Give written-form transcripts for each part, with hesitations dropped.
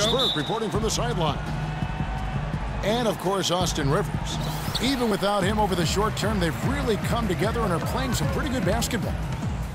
Chris Burke reporting from the sideline. And, of course, Austin Rivers. Even without him over the short term, they've really come together and are playing some pretty good basketball.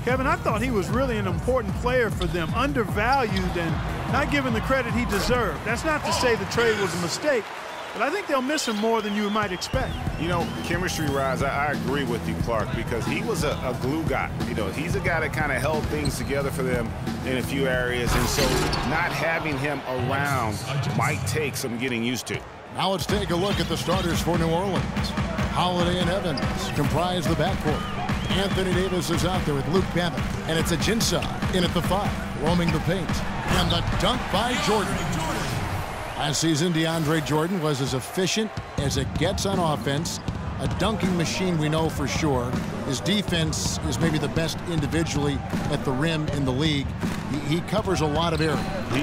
Kevin, I thought he was really an important player for them, undervalued and not given the credit he deserved. That's not to say the trade was a mistake, but I think they'll miss him more than you might expect. You know, chemistry-wise, I agree with you, Clark, because he was a glue guy. You know, he's a guy that kind of held things together for them in a few areas, and so not having him around might take some getting used to. Now let's take a look at the starters for New Orleans. Holiday and Evans comprise the backcourt. Anthony Davis is out there with Luke Babbitt, and it's Ajinça in at the 5, roaming the paint. And the dunk by Jordan. Last season, DeAndre Jordan was as efficient as it gets on offense. A dunking machine, we know for sure. His defense is maybe the best individually at the rim in the league. He covers a lot of area.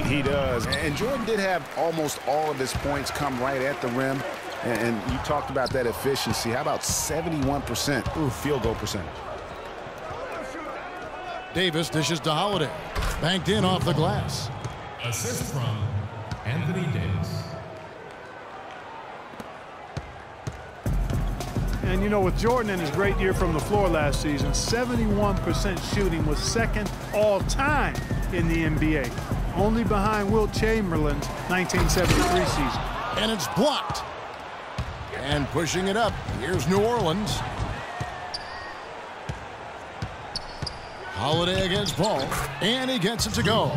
He does. And Jordan did have almost all of his points come right at the rim. And you talked about that efficiency. How about 71% field goal percentage? Davis dishes to Holiday. Banked in off the glass. Assist from Anthony Davis. And, you know, with Jordan and his great year from the floor last season, 71% shooting was second all-time in the NBA, only behind Wilt Chamberlain's 1973 season. And it's blocked. And pushing it up, here's New Orleans. Holiday against Paul, and he gets it to go.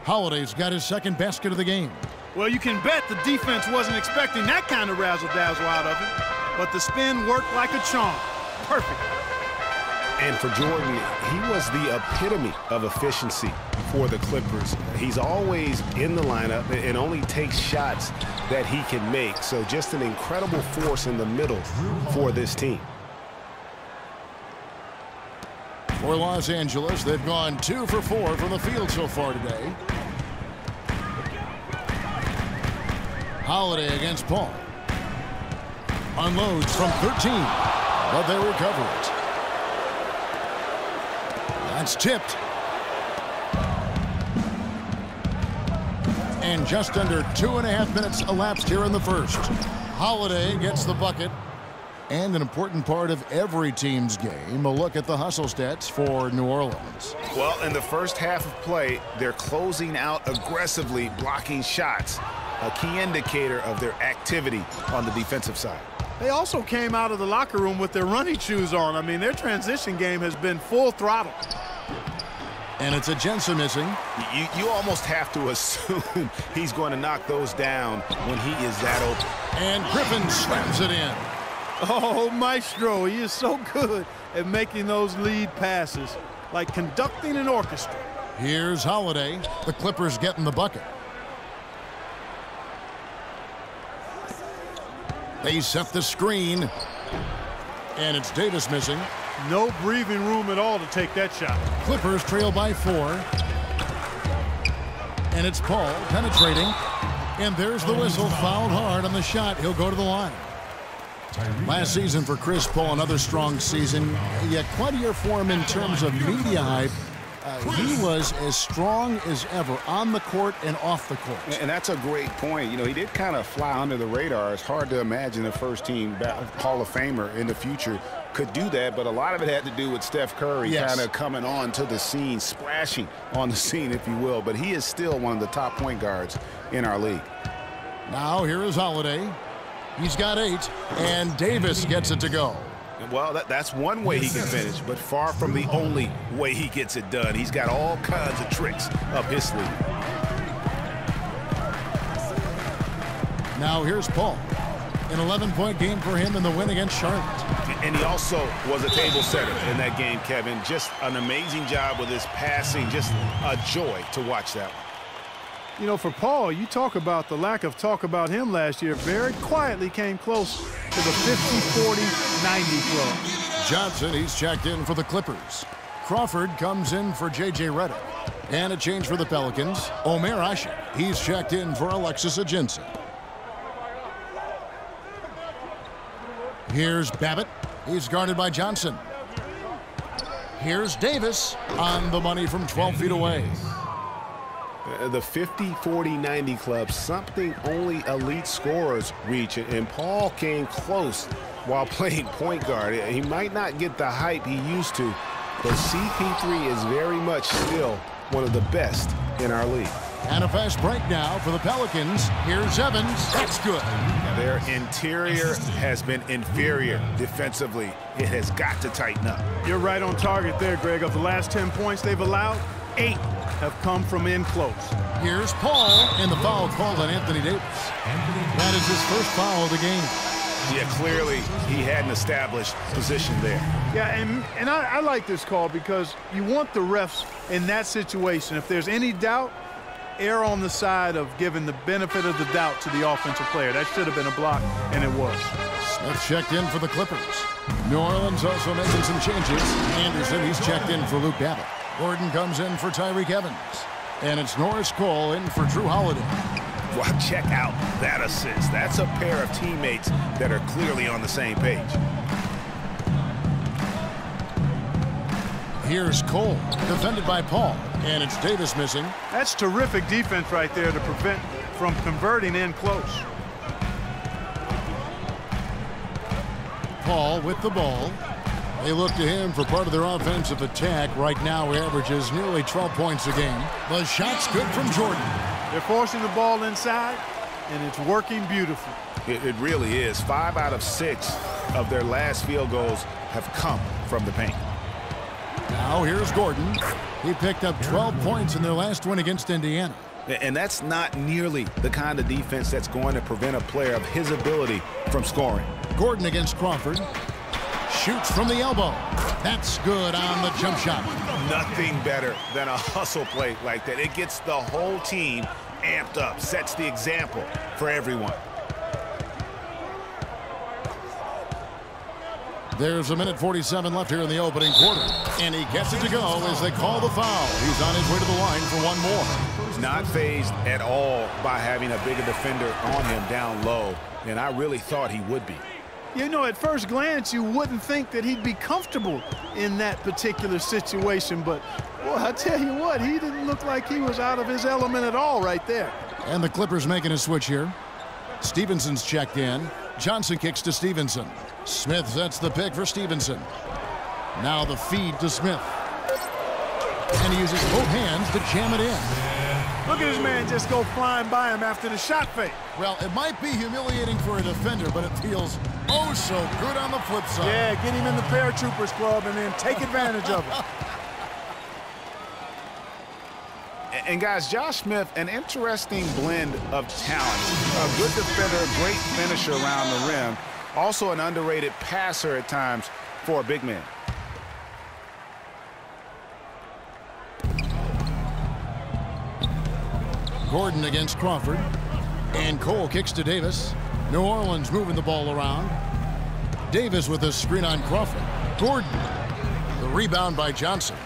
Holiday's got his second basket of the game. Well, you can bet the defense wasn't expecting that kind of razzle-dazzle out of him, but the spin worked like a charm. Perfect. And for Jordan, he was the epitome of efficiency for the Clippers. He's always in the lineup and only takes shots that he can make. So just an incredible force in the middle for this team. For Los Angeles, they've gone 2 for 4 from the field so far today. Holiday against Paul. Unloads from 13, but they recover it. That's tipped. And just under 2.5 minutes elapsed here in the first. Holiday gets the bucket. And an important part of every team's game, a look at the hustle stats for New Orleans. Well, in the first half of play, they're closing out aggressively, blocking shots, a key indicator of their activity on the defensive side. They also came out of the locker room with their running shoes on. I mean, their transition game has been full throttle. And it's Ajinça missing. You almost have to assume he's going to knock those down when he is that open. And Griffin slams it in. Oh, Maestro, he is so good at making those lead passes, like conducting an orchestra. Here's Holiday. The Clippers getting the bucket. They set the screen. And it's Davis missing. No breathing room at all to take that shot. Clippers trail by 4. And it's Paul penetrating. And there's the whistle. Fouled hard on the shot. He'll go to the line. Last season for Chris Paul, another strong season. Yet quite a year for him in terms of media hype. He was as strong as ever on the court and off the court. And that's a great point. You know, he did kind of fly under the radar. It's hard to imagine a first-team Hall of Famer in the future could do that, but a lot of it had to do with Steph Curry kind of coming on to the scene, splashing on the scene, if you will. But he is still one of the top point guards in our league. Now here is Holiday. He's got 8, and Davis gets it to go. Well, that's one way he can finish, but far from the only way he gets it done. He's got all kinds of tricks up his sleeve. Now here's Paul. An 11-point game for him in the win against Charlotte. And he also was a table setter in that game, Kevin. Just an amazing job with his passing. Just a joy to watch that one. You know, for Paul, you talk about the lack of talk about him last year. Very quietly came close to the 50-40-90 club. Johnson, he's checked in for the Clippers. Crawford comes in for J.J. Redick. And a change for the Pelicans. Omer Asher, he's checked in for Alexis Ajinça. Here's Babbitt. He's guarded by Johnson. Here's Davis on the money from 12 feet away. The 50, 40, 90 club, something only elite scorers reach. And Paul came close while playing point guard. He might not get the hype he used to, but CP3 is very much still one of the best in our league. And a fast break now for the Pelicans. Here's Evans. That's good. Their interior has been inferior defensively. It has got to tighten up. You're right on target there, Greg. Of the last 10 points they've allowed, 8 have come from in close. Here's Paul, and the foul called on Anthony Davis. That is his first foul of the game. Yeah, clearly he had an established position there. Yeah, and I like this call because you want the refs in that situation. If there's any doubt, err on the side of giving the benefit of the doubt to the offensive player. That should have been a block, and it was. Smith checked in for the Clippers. New Orleans also making some changes. Anderson, he's checked in for Luke Babbitt. Gordon comes in for Tyreke Evans. And it's Norris Cole in for Drew Holiday. Well, check out that assist. That's a pair of teammates that are clearly on the same page. Here's Cole, defended by Paul, and it's Davis missing. That's terrific defense right there to prevent from converting in close. Paul with the ball. They look to him for part of their offensive attack. Right now, he averages nearly 12 points a game. The shot's good from Jordan. They're forcing the ball inside, and it's working beautifully. It really is. 5 out of 6 of their last field goals have come from the paint. Now here's Gordon. He picked up 12 points in their last win against Indiana. And that's not nearly the kind of defense that's going to prevent a player of his ability from scoring. Gordon against Crawford. Shoots from the elbow. That's good on the jump shot. Nothing better than a hustle play like that. It gets the whole team amped up, sets the example for everyone. There's a minute 47 left here in the opening quarter. And he gets it to go as they call the foul. He's on his way to the line for one more. Not fazed at all by having a bigger defender on him down low. And I really thought he would be. You know, at first glance, you wouldn't think that he'd be comfortable in that particular situation. But, boy, I tell you what, he didn't look like he was out of his element at all right there. And the Clippers making a switch here. Stevenson's checked in. Johnson kicks to Stevenson. Smith sets the pick for Stevenson. Now the feed to Smith. And he uses both hands to jam it in. Look at this man just go flying by him after the shot fake. Well, it might be humiliating for a defender, but it feels oh so good on the flip side. Yeah, get him in the paratroopers club and then take advantage of it. And guys, Josh Smith, an interesting blend of talent. A good defender, great finisher around the rim. Also an underrated passer at times for a big man. Gordon against Crawford. And Cole kicks to Davis. New Orleans moving the ball around. Davis with a screen on Crawford. Gordon. The rebound by Johnson.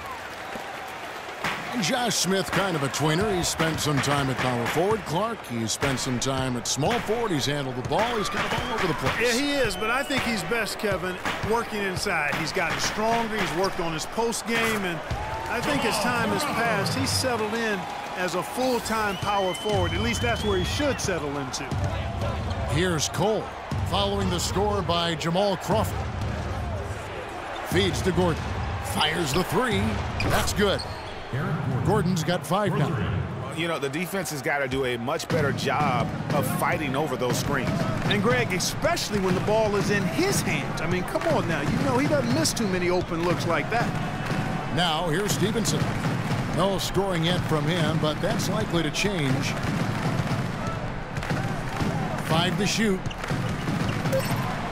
And Josh Smith, kind of a tweener. He's spent some time at power forward. Clark, he's spent some time at small forward. He's handled the ball. He's kind of all over the place. Yeah, he is, but I think he's best, Kevin, working inside. He's gotten stronger. He's worked on his post game, and I think as time has passed, he's settled in as a full-time power forward. At least that's where he should settle into. Here's Cole, following the score by Jamal Crawford. Feeds to Gordon. Fires the three. That's good. Gordon's got 5 now. You know, the defense has got to do a much better job of fighting over those screens. And, Greg, especially when the ball is in his hands. I mean, come on now. You know he doesn't miss too many open looks like that. Now, here's Stevenson. No scoring yet from him, but that's likely to change. 5 to shoot.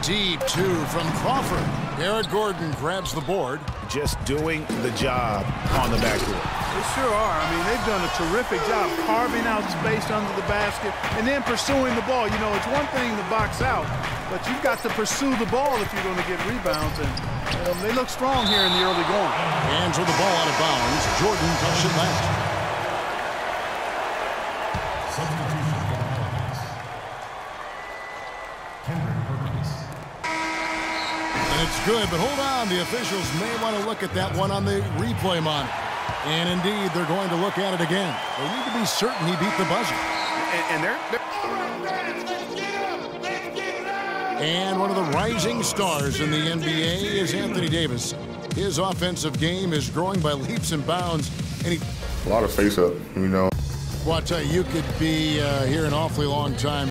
Deep 2 from Crawford. Garrett Gordon grabs the board. Just doing the job on the backcourt. They sure are. I mean, they've done a terrific job carving out space under the basket and then pursuing the ball. You know, it's one thing to box out, but you've got to pursue the ball if you're going to get rebounds. And they look strong here in the early going. Hands with the ball out of bounds. Jordan touched it last. Substitution for the Hawks. Kendrick Perkins. And it's good, but hold on. The officials may want to look at that one on the replay monitor. And indeed, they're going to look at it again. They need to be certain he beat the buzzer. And one of the rising stars in the NBA is Anthony Davis. His offensive game is growing by leaps and bounds. And a lot of face-up, you know. Well, I'll tell you, you could be here an awfully long time.